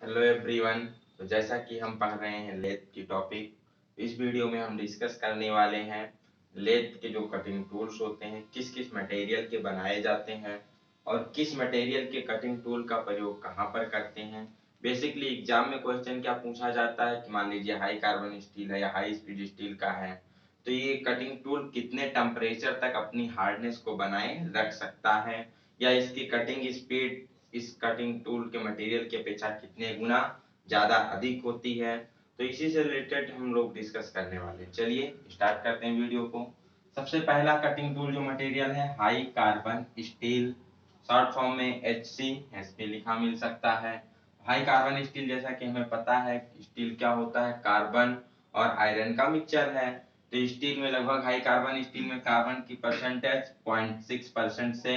Hello everyone. तो जैसा कि हम पढ़ रहे हैं लेथ की टॉपिक, इस वीडियो में हम डिस्कस करने वाले हैं लेथ के जो कटिंग टूल्स होते हैं किस किस मटेरियल के बनाए जाते हैं और किस मटेरियल के कटिंग टूल का प्रयोग कहाँ पर करते हैं। बेसिकली एग्जाम में क्वेश्चन क्या पूछा जाता है कि मान लीजिए हाई कार्बन स्टील है या हाई स्पीड स्टील का है, तो ये कटिंग टूल कितने टेम्परेचर तक अपनी हार्डनेस को बनाए रख सकता है या इसकी कटिंग स्पीड इस कटिंग टूल के मटेरियल की अपेक्षा कितने गुना ज्यादा अधिक होती है। तो इसी से रिलेटेड हम लोग डिस्कस करने वाले हैं। चलिए स्टार्ट करते हैं वीडियो को। सबसे पहला कटिंग टूल जो मटेरियल है high carbon steel, short form में एचसी लिखा मिल सकता है। हाई कार्बन स्टील जैसा कि हमें पता है स्टील क्या होता है, कार्बन और आयरन का मिक्सचर है। तो स्टील में लगभग हाई कार्बन स्टील में कार्बन की परसेंटेज 0.6% से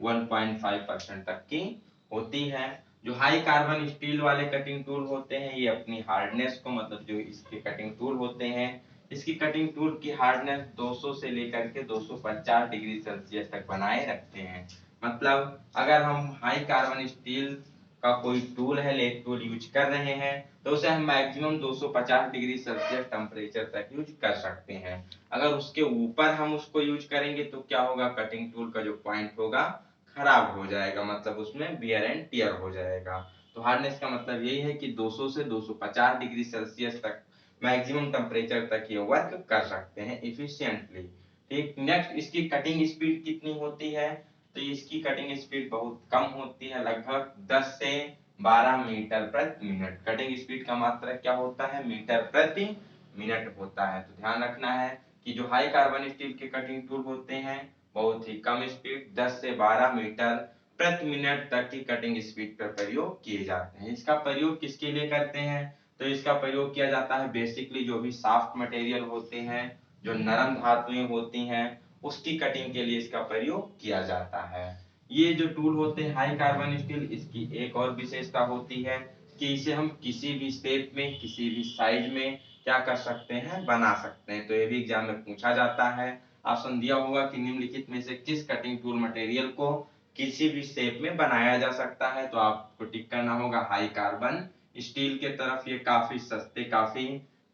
1.5% तक की होती है। जो हाई कार्बन स्टील वाले कटिंग टूल होते हैं ये अपनी हार्डनेस को, मतलब जो इसके कटिंग टूल होते हैं इसकी कटिंग टूल की हार्डनेस 200 से लेकर के 250 डिग्री सेल्सियस तक बनाए रखते हैं। मतलब अगर हम हाई कार्बन स्टील का कोई टूल है, लेथ टूल यूज कर रहे हैं, तो उसे हम मैक्सिमम 250 डिग्री सेल्सियस टेम्परेचर तक यूज कर सकते हैं। अगर उसके ऊपर हम उसको यूज करेंगे तो क्या होगा, कटिंग टूल का जो पॉइंट होगा खराब हो जाएगा, मतलब उसमें बियर एंड टियर हो जाएगा। तो हार्डनेस का मतलब यही है कि 200 से 250 डिग्री सेल्सियस तक मैक्सिमम टेम्परेचर तक ये वर्क कर सकते हैं इफिशिएंटली। ठीक, नेक्स्ट इसकी कटिंग स्पीड कितनी होती है, तो इसकी कटिंग स्पीड बहुत कम होती है, लगभग 10 से 12 मीटर प्रति मिनट। कटिंग स्पीड का मात्रा क्या होता है, मीटर प्रति मिनट होता है। तो ध्यान रखना है कि जो हाई कार्बन स्टील के कटिंग टूल होते हैं बहुत ही कम स्पीड 10 से 12 मीटर प्रति मिनट तक की कटिंग स्पीड पर प्रयोग किए जाते हैं। इसका प्रयोग किसके लिए करते हैं, तो इसका प्रयोग किया जाता है बेसिकली जो भी सॉफ्ट मटेरियल होते हैं, जो नरम धातुएं होती हैं, उसकी कटिंग के लिए इसका प्रयोग किया जाता है। ये जो टूल होते हैं हाई कार्बन स्टील, इसकी एक और विशेषता होती है कि इसे हम किसी भी शेप में किसी भी साइज में क्या कर सकते हैं, बना सकते हैं। तो ये भी एग्जाम में पूछा जाता है। ऑप्शन दिया होगा कि निम्नलिखित में से किस कटिंग टूल मटेरियल को किसी भी शेप में बनाया जा सकता है, तो आपको टिक करना होगा हाई कार्बन स्टील के तरफ। ये काफी सस्ते, काफी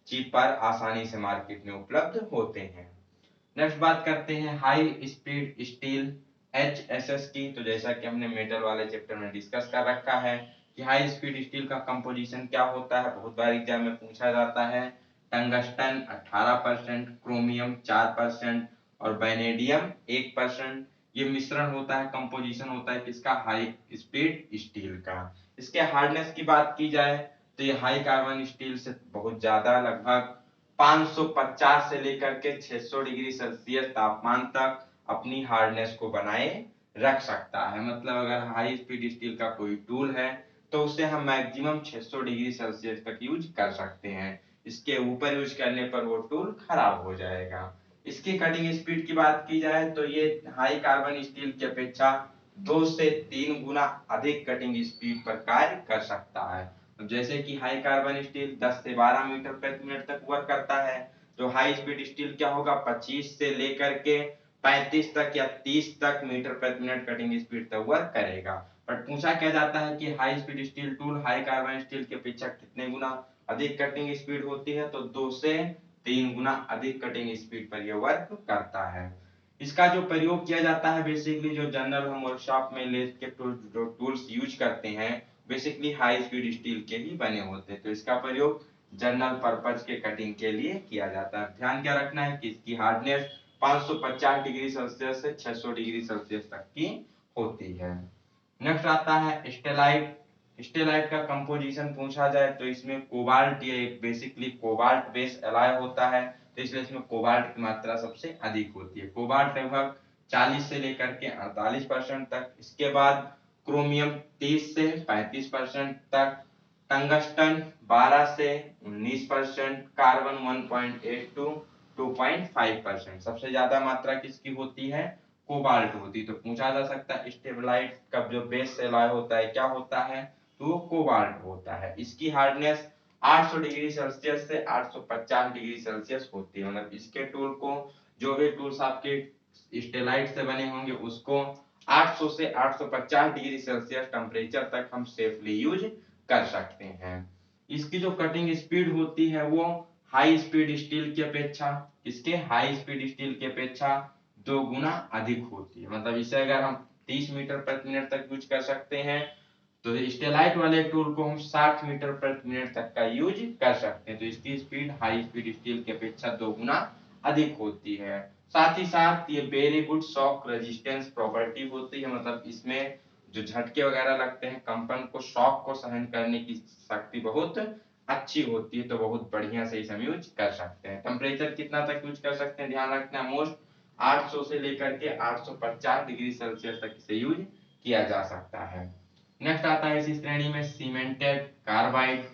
चीपर, आसानी से मार्केट में उपलब्ध होते हैं। नेक्स्ट बात करते हैं हाई स्पीड स्टील HSS की। तो जैसा कि हमने मेटल वाले चैप्टर में डिस्कस कर रखा है कि हाई स्पीड स्टील का कंपोजिशन क्या होता है, बहुत बार एग्जाम में पूछा जाता है। टंगस्टन 18%, क्रोमियम 4% और वैनेडियम 1%। ये मिश्रण होता है, कंपोजिशन होता है किसका, हाई स्पीड स्टील का। इसके हार्डनेस की बात की जाए तो ये हाई कार्बन स्टील से बहुत ज्यादा, लगभग 550 से लेकर के 600 डिग्री सेल्सियस तापमान तक अपनी हार्डनेस को बनाए रख सकता है। मतलब अगर हाई स्पीड स्टील का कोई टूल है तो उसे हम मैक्सिमम 600 डिग्री सेल्सियस तक यूज कर सकते हैं। इसके ऊपर यूज करने पर वो टूल खराब हो जाएगा। इसकी कटिंग स्पीड की बात की जाए तो ये हाई कार्बन स्टील की अपेक्षा 2 से 3 गुना अधिक कटिंग स्पीड पर कार्य कर सकता है। जैसे कि हाई कार्बन स्टील 10 से 12 मीटर प्रति मिनट तक वर्क करता है, तो हाई स्पीड स्टील क्या होगा, 25 से लेकर के 35 तक या 30 तक मीटर प्रति मिनट कटिंग स्पीड तक वर्क करेगा। बट पूछा क्या जाता है कि high speed steel tool high carbon steel की अपेक्षा कितने गुना अधिक कटिंग स्पीड होती है, तो 2 से 3 गुना अधिक कटिंग स्पीड पर यह वर्क करता है। इसका जो प्रयोग किया जाता है बेसिकली जो जनरल हम वर्कशॉप में लेथ के जो टूल्स यूज करते हैं बेसिकली हाई स्पीड स्टील के ही बने होते हैं। तो इसका प्रयोग जनरल पर्पज के कटिंग के लिए किया जाता है। ध्यान क्या रखना है कि इसकी हार्डनेस 550 डिग्री सेल्सियस से 600 डिग्री सेल्सियस तक की होती है। नेक्स्ट आता है स्टेलाइट। स्टेलाइट का कंपोजिशन पूछा जाए तो इसमें कोबाल्ट, ये बेसिकली कोबाल्ट बेस एलॉय होता है, तो इसलिए इसमें कोबाल्ट की मात्रा सबसे अधिक होती है। कोबाल्ट लगभग 40 से लेकर के 48% तक। इसके बाद क्रोमियम 30 से 35% तक, टंगस्टन 12 से 19%, कार्बन 1.8 टू 2.5%। सबसे ज्यादा मात्रा किसकी होती है, कोबाल्ट होती। तो पूछा जा सकता है स्टेबलाइट का जो बेस एलॉय होता है क्या होता है, तो वो कोबाल्ट होता है। इसकी हार्डनेस 800 डिग्री सेल्सियस से 850 डिग्री सेल्सियस होती है। मतलब इसके टूल को, जो भी टूल्स आपके स्टेलाइट से बने होंगे उसको 800 से 850 डिग्री सेल्सियस टेम्परेचर तक हम सेफली यूज कर सकते हैं। इसकी जो कटिंग स्पीड होती है वो हाई स्पीड स्टील की अपेक्षा, इसके हाई स्पीड स्टील की अपेक्षा 2 गुना अधिक होती है। मतलब इसे अगर हम 30 मीटर प्रति मिनट तक यूज कर सकते हैं तो स्टेलाइट वाले टूल को हम 60 मीटर प्रति मिनट तक का यूज कर सकते हैं। तो इसकी स्पीड हाई स्पीड स्टील की अपेक्षा 2 गुना अधिक होती है। साथ ही साथ ये very good shock resistance property होती है, मतलब इसमें जो झटके वगैरह लगते हैं, कंपन को, शॉक को सहन करने की शक्ति बहुत अच्छी होती है। तो बहुत बढ़िया से इसे हम यूज कर सकते हैं। टेम्परेचर कितना तक यूज कर सकते हैं, ध्यान रखना, मोस्ट 800 से लेकर के 850 डिग्री सेल्सियस तक इसे यूज किया जा सकता है। नेक्स्ट आता है इसी श्रेणी में सीमेंटेड कार्बाइड।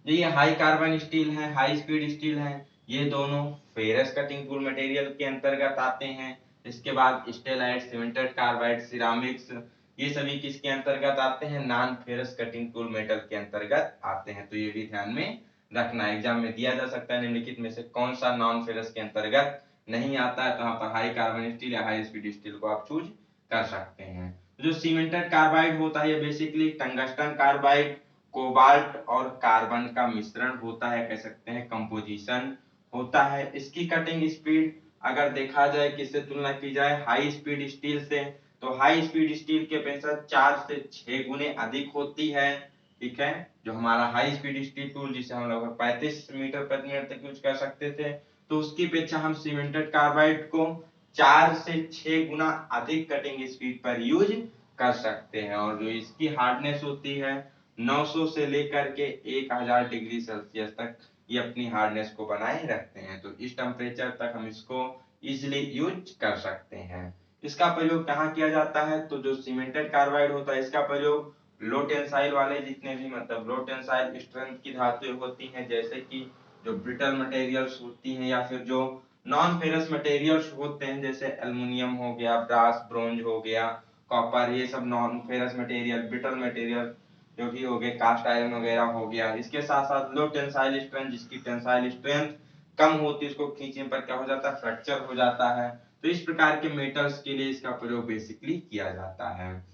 ये हाई कार्बन स्टील है, हाई स्पीड स्टील है, ये दोनों फेरस कटिंग टूल मटेरियल के अंतर्गत आते हैं। इसके बाद स्टेलाइट, सीमेंटेड कार्बाइड, सिरामिक्स, ये सभी किसके अंतर्गत आते हैं, non ferrous cutting tool metal के अंतर्गत आते हैं। तो ये भी ध्यान में रखना, एग्जाम में दिया जा सकता है निम्नलिखित में से कौन सा नॉन फेरस के अंतर्गत नहीं आता है, तो यहाँ पर हाई कार्बन स्टील या हाई स्पीड स्टील को आप चूज कर सकते हैं। जो सीमेंटेड कार्बाइड होता है, ये बेसिकली टंगस्टन कार्बाइड, कोबाल्ट और कार्बन का मिश्रण होता है, कह सकते हैं कंपोजिशन होता है। इसकी कटिंग स्पीड अगर देखा जाए, किससे तुलना की जाए, हाई स्पीड स्टील से, तो हाई स्पीड स्टील के अपेक्षा 4 से 6 गुने अधिक होती है। ठीक है, जो हमारा हाई स्पीड स्टील टूल जिसे हम लगभग 35 मीटर प्रति मिनट तक यूज कर सकते थे, तो उसकी अपेक्षा हम सीमेंटेड कार्बाइड को 4 से 6 गुना अधिक कटिंग स्पीड पर यूज कर सकते हैं। और जो इसकी हार्डनेस होती है 900 से लेकर के 1000 डिग्री सेल्सियस तक ये अपनी हार्डनेस को बनाए रखते हैं। तो इस टेम्परेचर तक हम इसको इजिली यूज कर सकते हैं। इसका प्रयोग कहाँ किया जाता है, तो जो सीमेंटेड कार्बाइड होता है इसका प्रयोग लो टेंसाइल वाले जितने भी, मतलब लो टेंसाइल स्ट्रेंथ की धातुएं होती हैं, जैसे कि जो ब्रिटल मटेरियल्स होती हैं या फिर जो नॉन फेरस मटेरियल्स होते हैं, जैसे एल्युमिनियम हो गया, ब्रास, ब्रोंज हो गया, कॉपर, ये सब non ferrous material, brittle material जो भी हो गए, कास्ट आयरन वगैरह हो गया। इसके साथ साथ लो टेंसाइल स्ट्रेंथ, जिसकी टेंसाइल स्ट्रेंथ कम होती है, उसको खींचने पर क्या हो जाता है, फ्रैक्चर हो जाता है। तो इस प्रकार के मेटल्स के लिए इसका प्रयोग बेसिकली किया जाता है।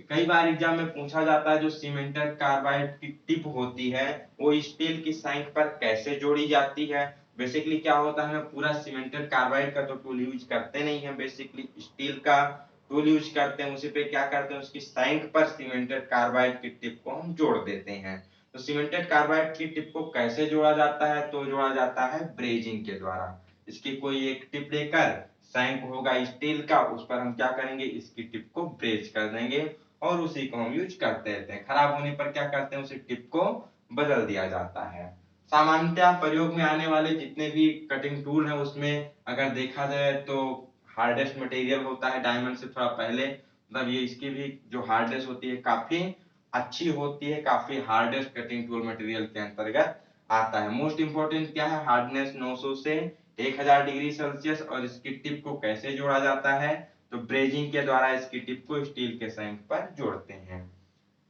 कई बार एग्जाम में पूछा जाता है जो सीमेंटेड कार्बाइड की टिप होती है वो स्टील की साइड पर कैसे जोड़ी जाती है। बेसिकली क्या होता है, हम पूरा सीमेंटेड कार्बाइड का तो टूल यूज करते नहीं है, बेसिकली स्टील का टूल यूज करते हैं। उसी पे क्या करते हैं, उसकी साइड पर सीमेंटेड कार्बाइड की टिप को हम जोड़ देते हैं। तो सीमेंटेड कार्बाइड की टिप को कैसे जोड़ा जाता है, तो जोड़ा जाता है ब्रेजिंग के द्वारा। इसकी कोई एक टिप लेकर, सैंक होगा स्टील का, उस पर हम क्या करेंगे, इसकी टिप को ब्रेज कर देंगे और उसी को हम यूज करते रहते हैं। खराब होने पर क्या करते हैं, उसी टिप को बदल दिया जाता है। सामान्यतः प्रयोग में आने वाले जितने भी कटिंग टूल हैं उसमें अगर देखा जाए तो हार्डेस्ट मटेरियल होता है डायमंड से थोड़ा पहले, मतलब ये इसकी भी जो हार्डनेस होती है काफी अच्छी होती है, काफी हार्डेस्ट कटिंग टूल मटेरियल के अंतर्गत आता है। मोस्ट इंपोर्टेंट क्या है, हार्डनेस 900 से 1000 डिग्री सेल्सियस। और इसकी टिप को कैसे जोड़ा जाता है, तो ब्रेजिंग के द्वारा इसकी टिप को स्टील के सैंक पर जोड़ते हैं।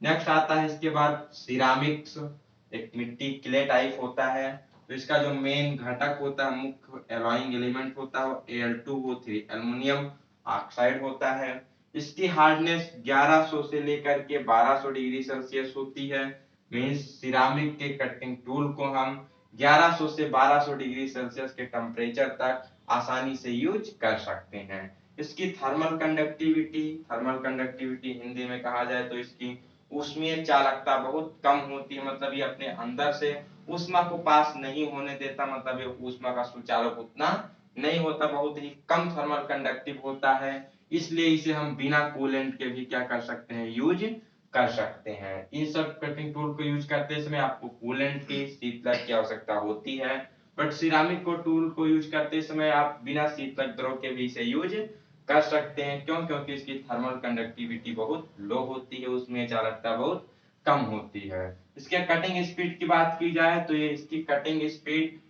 नेक्स्ट आता है इसके बाद सिरामिक्स, एक मिट्टी क्ले टाइप होता है। तो इसका जो मेन घटक होता है, मुख्य एलॉइंग एलिमेंट होता है वो Al2O3 एल्युमिनियम ऑक्साइड होता है। इसकी हार्डनेस 1100 से लेकर के 1200 डिग्री सेल्सियस होती है। मींस सिरामिक के कटिंग टूल को हम 1100 से 1200 डिग्री सेल्सियस के टेम्परेचर तक आसानी से यूज कर सकते हैं। इसकी थर्मल कंडक्टिविटी हिंदी में कहा जाए तो इसकी ऊष्मीय चालकता बहुत कम होती है, मतलब ये अपने अंदर से ऊष्मा को पास नहीं होने देता, मतलब ये ऊष्मा का सुचालक उतना नहीं होता, बहुत ही कम थर्मल कंडक्टिव होता है। इसलिए इसे हम बिना कूलेंट के भी क्या कर सकते हैं, यूज कर सकते हैं। इन सब कटिंग टूल को यूज करते समय आपको कूलेंट की, शीतलक की आवश्यकता होती है। बट सिरामिक को टूल को यूज करते समय आप बिना शीतलक द्रव के भी इसे यूज कर सकते हैं। क्यों, क्योंकि इसकी थर्मल कंडक्टिविटी बहुत लो होती है, उसमें चालकता बहुत कम होती है। इसके कटिंग स्पीड की बात की जाए तो ये इसकी कटिंग स्पीड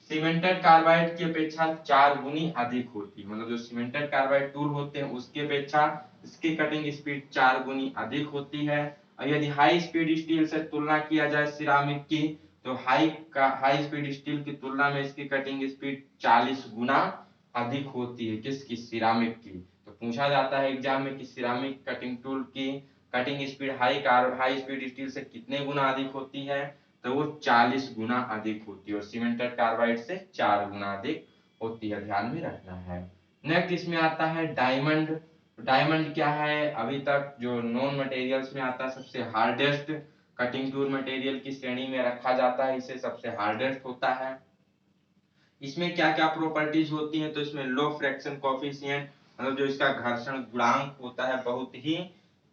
सीमेंटेड कार्बाइड की अपेक्षा 4 गुनी अधिक होती है। मतलब जो सीमेंटेड कार्बाइड टूल होते हैं उसकी अपेक्षा इसकी कटिंग स्पीड 4 गुनी अधिक होती है। और यदि हाई स्पीड स्टील से तुलना किया जाए सिरामिक की, तो हाई स्पीड स्टील की तुलना में इसकी कटिंग स्पीड 40 गुना अधिक होती है, किसकी, सिरामिक की। तो पूछा जाता है एग्जाम में कि सिरामिक कटिंग टूल की cutting speed high speed steel से कितने गुना अधिक होती है, तो वो 40 गुना अधिक होती है और सीमेंटेड कार्बाइड से 4 गुना अधिक होती है, ध्यान में रखना है। नेक्स्ट इसमें आता है डायमंड। डायमंड क्या है, अभी तक जो नॉन मटेरियल्स में आता है सबसे हार्डेस्ट कटिंग टूल मटेरियल की श्रेणी में रखा जाता है, इसे सबसे हार्डेस्ट होता है। इसमें क्या क्या प्रॉपर्टीज होती हैं, तो इसमें लो फ्रैक्शन कोफिशिएंट मतलब जो इसका घर्षण गुणांक होता है बहुत ही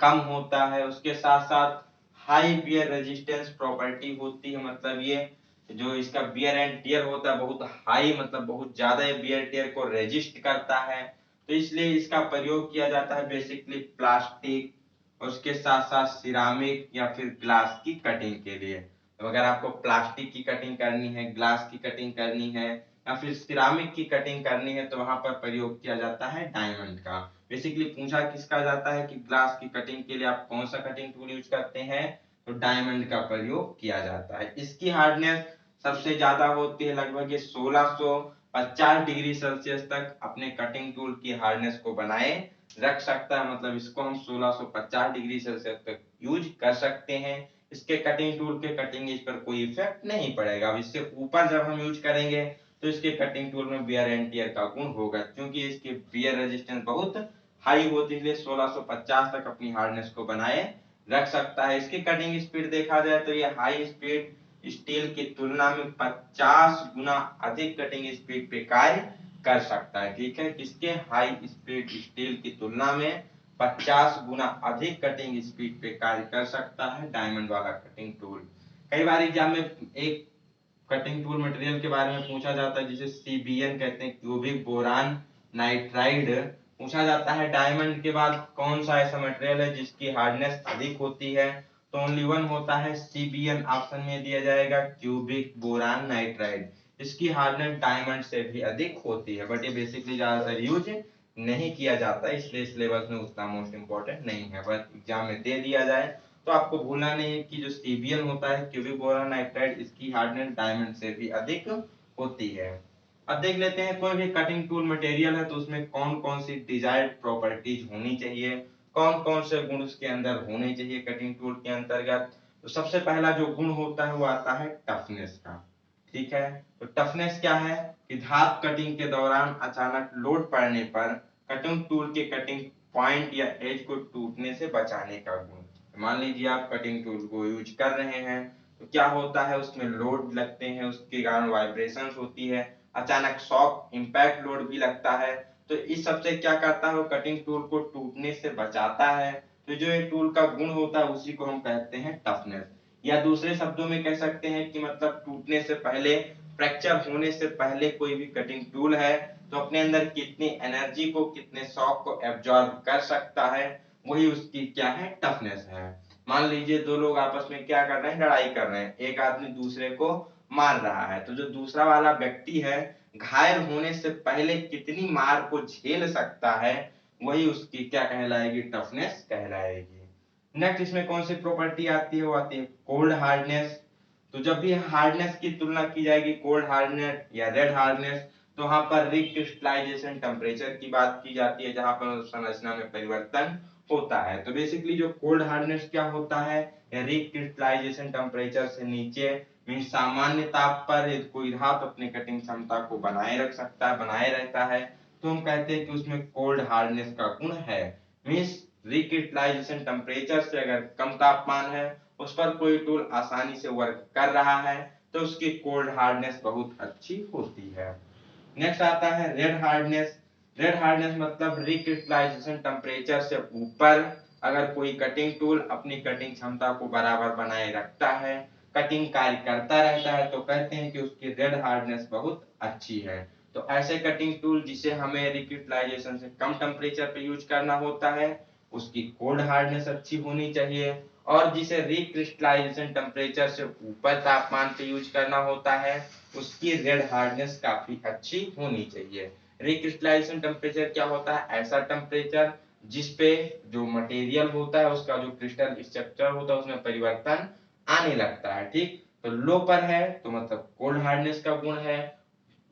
कम होता है। उसके साथ साथ हाई बियर रेजिस्टेंस प्रॉपर्टी होती है, मतलब ये जो इसका बियर एंड टियर होता है बहुत हाई, मतलब बहुत ज्यादा बियर टियर को रेजिस्ट करता है। तो इसलिए इसका प्रयोग किया जाता है बेसिकली प्लास्टिक और उसके साथ साथ सिरामिक या फिर ग्लास की कटिंग के लिए। तो अगर आपको प्लास्टिक की कटिंग करनी है, ग्लास की कटिंग करनी है या फिर सिरामिक की कटिंग करनी है, तो वहां पर प्रयोग किया जाता है डायमंड का। बेसिकली पूछा किसका जाता है कि ग्लास की कटिंग के लिए आप कौन सा कटिंग टूल यूज करते हैं, तो डायमंड का प्रयोग किया जाता है। इसकी हार्डनेस सबसे ज्यादा होती है, लगभग ये 1650 डिग्री सेल्सियस तक अपने कटिंग टूल की हार्डनेस को बनाए रख सकता है, मतलब इसको हम 1650 डिग्री सेल्सियस तक यूज कर सकते हैं। इसके कटिंग टूल के कटिंग एज पर कोई इफेक्ट नहीं पड़ेगा। अब इससे ऊपर जब हम यूज करेंगे तो इसके कटिंग टूल में बियर एंड टियर का गुण होगा, क्योंकि इसकी बियर रेजिस्टेंस बहुत हाई होती है, इसलिए 1650 तक अपनी हार्डनेस को बनाए रख सकता है। इसकी कटिंग स्पीड देखा जाए तो ये हाई स्पीड स्टील की तुलना में 50 गुना अधिक कटिंग स्पीड पे कार्य कर सकता है। ठीक है, किसके हाई स्पीड स्टील की तुलना में 50 गुना अधिक कटिंग स्पीड पे कार्य कर सकता है डायमंड वाला कटिंग टूल। कई बार एग्जाम में एक कटिंग टूल मटेरियल के बारे में पूछा जाता है जिसे सीबीएन कहते हैं, क्यूबिक बोरान नाइट्राइड। पूछा जाता है डायमंड के बाद कौन सा ऐसा मटेरियल है जिसकी हार्डनेस अधिक होती है, तो ओनली वन होता है सीबीएन, ऑप्शन में दिया जाएगा क्यूबिक बोरान नाइट्राइड। इसकी हार्डनेस डायमंड से भी अधिक होती है, बट ये बेसिकली ज्यादातर यूज नहीं किया जाता है, इसलिए सिलेबस में उतना मोस्ट इंपोर्टेंट नहीं है, बस एग्जाम में दे दिया जाए तो आपको भूलना नहीं है कि जो सीबीएन होता है क्यूबिक बोरान नाइट्राइड, इसकी हार्डनेस डायमंड से भी अधिक होती है। अब देख लेते हैं कोई भी कटिंग टूल मटेरियल है तो उसमें कौन कौन सी डिजायर्ड प्रॉपर्टीज होनी चाहिए, कौन कौन से गुण उसके अंदर होने चाहिए कटिंग टूल के अंतर्गत। तो सबसे पहला जो गुण होता है वो आता है टफनेस का। ठीक है, तो टफनेस क्या है कि धातु कटिंग के दौरान अचानक लोड पड़ने पर कटिंग टूल के कटिंग पॉइंट या एज को टूटने से बचाने का गुण। मान लीजिए आप कटिंग टूल को यूज कर रहे हैं तो क्या होता है उसमें लोड लगते हैं, उसके कारण वाइब्रेशंस होती है, अचानक शॉक इंपैक्ट लोड भी लगता है, तो इस सबसे क्या करता है वो कटिंग टूल को टूटने से बचाता है। तो जो ये टूल का गुण होता है उसी को हम कहते हैं टफनेस, या दूसरे शब्दों में कह सकते हैं कि मतलब टूटने से पहले, फ्रैक्चर होने से पहले कोई भी कटिंग टूल है तो अपने अंदर कितनी एनर्जी को, कितने शॉक को एब्जॉर्ब कर सकता है, वही उसकी क्या है टफनेस है। मान लीजिए दो लोग आपस में क्या कर रहे हैं, लड़ाई कर रहे हैं, एक आदमी दूसरे को मार रहा है, तो जो दूसरा वाला व्यक्ति है घायल होने से पहले कितनी मार को झेल सकता है, वही उसकी क्या कहलाएगी, टफनेस कहलाएगी। नेक्स्ट इसमें कौन सी प्रॉपर्टी आती है, वो आती है कोल्ड हार्डनेस। तो जब भी हार्डनेस की तुलना की जाएगी कोल्ड हार्डनेस या रेड हार्डनेस, तो वहां पर रिक्रिस्टलाइजेशन टेम्परेचर की बात की जाती है जहां पर संरचना में परिवर्तन होता है। तो बेसिकली जो कोल्ड हार्डनेस क्या होता है, रिक्रिस्टलाइजेशन टेम्परेचर से नीचे मीन सामान्य ताप पर कोई धातु अपनी कटिंग क्षमता को बनाए रख सकता है, बनाए रहता है, तो हम कहते हैं कि उसमें कोल्ड हार्डनेस का गुण है। मीन्स रिक्रिस्टलाइजेशन टेम्परेचर से अगर कम तापमान है, उस पर कोई टूल आसानी से वर्क कर रहा है, तो उसकी कोल्ड हार्डनेस बहुत अच्छी होती है। नेक्स्ट आता है रेड हार्डनेस। रेड हार्डनेस मतलब रिक्रिस्टलाइजेशन टेम्परेचर से ऊपर अगर कोई कटिंग टूल अपनी कटिंग क्षमता को बराबर बनाए रखता है, कटिंग कार्य करता रहता है, तो कहते हैं कि उसकी रेड हार्डनेस बहुत अच्छी है। तो ऐसे कटिंग टूल जिसे हमें रिक्रिस्टलाइजेशन से कम टेम्परेचर पे यूज करना होता है उसकी कोल्ड हार्डनेस अच्छी होनी चाहिए, और जिसे रिक्रिस्टलाइजेशन टेम्परेचर से ऊपर तापमान पे यूज करना होता है उसकी रेड हार्डनेस काफी अच्छी होनी चाहिए। रिक्रिस्टलाइजेशन टेम्परेचर क्या होता है, ऐसा टेम्परेचर जिसपे जो मटेरियल होता है उसका जो क्रिस्टल स्ट्रक्चर होता है उसमें परिवर्तन आने लगता है। ठीक, तो लो पर है तो मतलब कोल्ड हार्डनेस का गुण है,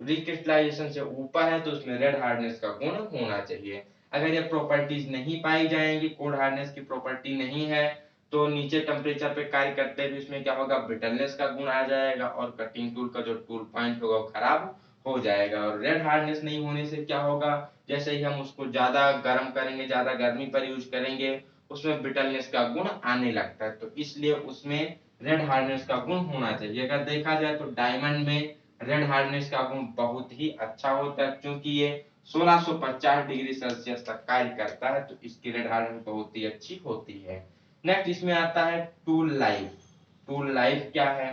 रिक्रिस्टलाइजेशन से ऊपर है तो उसमें रेड हार्डनेस का गुण होना चाहिए। अगर ये प्रॉपर्टीज नहीं पाई जाएंगी, कोड हार्डनेस की प्रॉपर्टी नहीं है, तो नीचे टेम्परेचर पे कार्य करते हुए इसमें क्या होगा, ब्रिटलनेस का गुण आ जाएगा और कटिंग टूल का जो टूल पॉइंट होगा वो खराब हो जाएगा। और रेड हार्डनेस नहीं होने से क्या होगा, जैसे ही हम उसको ज्यादा गर्म करेंगे, ज्यादा गर्मी पर यूज करेंगे, उसमें ब्रिटलनेस का गुण आने लगता है। तो इसलिए उसमें रेड हार्डनेस का गुण होना चाहिए। अगर देखा जाए तो डायमंड में रेड हार्डनेस का गुण बहुत ही अच्छा होता है, क्योंकि ये 1650 डिग्री सेल्सियस तक कार्य करता है, तो इसकी रेड हार्डनेस बहुत ही अच्छी होती है। नेक्स्ट इसमें आता है टूल लाइफ। टूल लाइफ क्या है,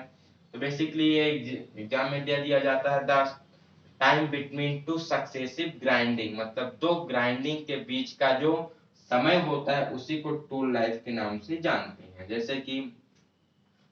तो बेसिकली ये एग्जाम में दे दिया जाता है, the time between two successive grinding, मतलब दो ग्राइंडिंग के बीच का जो समय होता है उसी को टूल लाइफ के नाम से जानते हैं। जैसे कि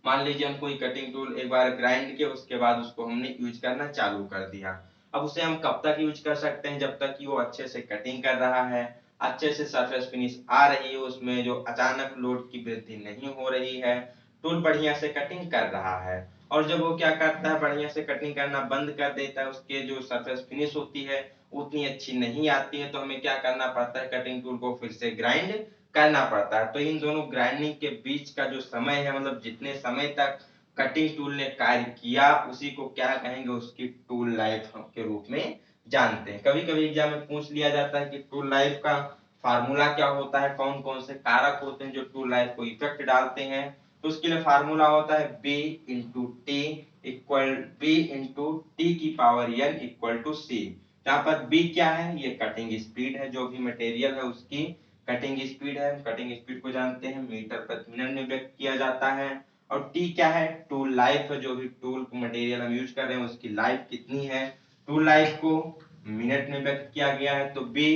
मान लीजिए हम कोई कटिंग टूल एक बार ग्राइंड किया, उसके बाद उसको हमने यूज करना चालू कर दिया। अब उसे हम कब तक यूज कर सकते हैं, जब तक कि वो अच्छे से कटिंग कर रहा है, अच्छे से सरफेस फिनिश आ रही है, उसमें जो अचानक लोड की वृद्धि नहीं हो रही है, टूल बढ़िया से कटिंग कर रहा है। और जब वो क्या करता है, बढ़िया से कटिंग करना बंद कर देता है, उसके जो सरफेस फिनिश होती है उतनी अच्छी नहीं आती है, तो हमें क्या करना पड़ता है, कटिंग टूल को फिर से ग्राइंड करना पड़ता है। तो इन दोनों ग्राइंडिंग के बीच का जो समय है, मतलब जितने समय तक कटिंग टूल ने कार्य किया, उसी को क्या कहेंगे, उसकी टूल लाइफ के रूप में जानते हैं। कभी कभी एग्जाम में पूछ लिया जाता है कि टूल लाइफ का फार्मूला क्या होता है, कौन कौन से कारक होते हैं जो टूल लाइफ को इफेक्ट डालते हैं। तो उसके लिए फार्मूला होता है B into T equal B into T की power N equal to C. यहाँ पर बी क्या है, ये कटिंग स्पीड है, जो भी मटेरियल है उसकी कटिंग स्पीड है। कटिंग स्पीड को जानते हैं मीटर प्रति मिनट में व्यक्त किया जाता है। और टी क्या है, टूल लाइफ है, जो भी टूल मटेरियल हम यूज कर रहे हैं उसकी लाइफ कितनी है, टूल लाइफ को मिनट में व्यक्त किया गया है, तो बी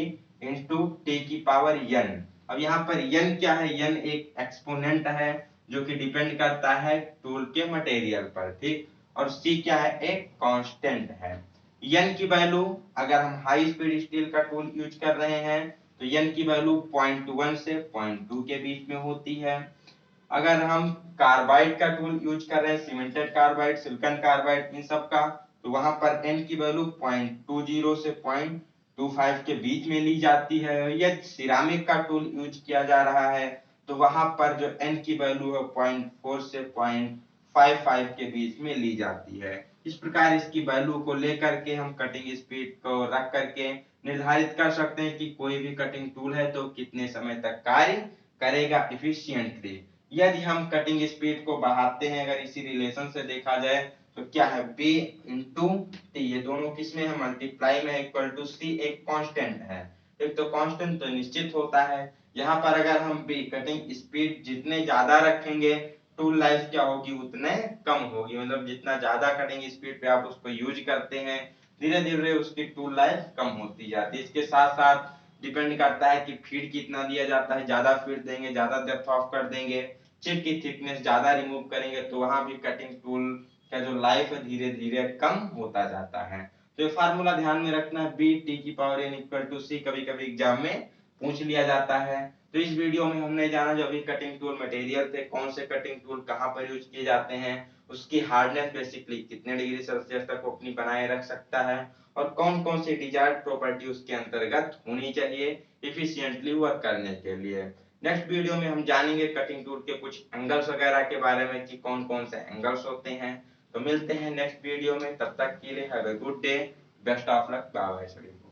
इंटू टी की पावर एन। अब यहाँ पर एन क्या है, एन एक एक्सपोनेंट है जो कि डिपेंड करता है टूल के मटेरियल पर, ठीक। और सी क्या है, एक कांस्टेंट है। एन की वैल्यू, अगर हम हाई स्पीड स्टील का टूल यूज कर रहे हैं तो एन की वैल्यू 0.1 से 0.2 के बीच में होती है। अगर हम कार्बाइड का टूल यूज कर रहे हैं, सीमेंटेड कार्बाइड, सिलिकॉन कार्बाइड, इन सब का, तो वहां पर एन की वैल्यू 0.20 से 0.25 के बीच में ली जाती है। यदि सिरामिक का टूल यूज किया जा रहा है तो वहां पर जो एन की वैल्यू है 0.4 से 0.55 के बीच में ली जाती है। इस प्रकार इसकी वैल्यू को लेकर के हम कटिंग स्पीड को रख करके निर्धारित कर सकते हैं कि कोई भी कटिंग टूल है तो कितने समय तक कार्य करेगा इफिशिएंटली। यदि हम कटिंग स्पीड को बढ़ाते हैं, अगर इसी रिलेशन से देखा जाए तो क्या है, बी इंटू टी, ये दोनों किस में है, मल्टीप्लाई में, इक्वल टू सी, एक कांस्टेंट है। एक तो कांस्टेंट तो निश्चित होता है, यहाँ पर अगर हम बी कटिंग स्पीड जितने ज्यादा रखेंगे, टूल लाइफ क्या होगी, उतने कम होगी। मतलब जितना ज्यादा कटिंग स्पीड पे आप उसको यूज करते हैं, धीरे धीरे उसकी टूल लाइफ कम होती जाती है। इसके साथ साथ डिपेंड करता है कि फीड कितना दिया जाता है, ज्यादा फीड देंगे, ज्यादा डेप्थ ऑफ कर देंगे, चिप की थिकनेस ज्यादा रिमूव करेंगे, तो वहां भी कटिंग टूल का जो लाइफ है धीरे धीरे कम होता जाता है। तो ये फार्मूला ध्यान में रखना है, बी टी की पावर एन इक्वल टू सी, कभी कभी एग्जाम में पूछ लिया जाता है। तो इस वीडियो में हमने जाना जो भी कटिंग टूल मटेरियल थे, कौन से कटिंग टूल कहाँ पर यूज किए जाते हैं, उसकी हार्डनेस बेसिकली कितने डिग्री सेल्सियस तक वो अपनी बनाए रख सकता है, और कौन कौन सी डिजायर्ड प्रॉपर्टी उसके अंतर्गत होनी चाहिए इफिशिएंटली वर्क करने के लिए। नेक्स्ट वीडियो में हम जानेंगे कटिंग टूल के कुछ एंगल्स वगैरह के बारे में कि कौन कौन से एंगल्स होते हैं। तो मिलते हैं नेक्स्ट वीडियो में, तब तक के लिए have a good day, best of luck, bye bye सभी को।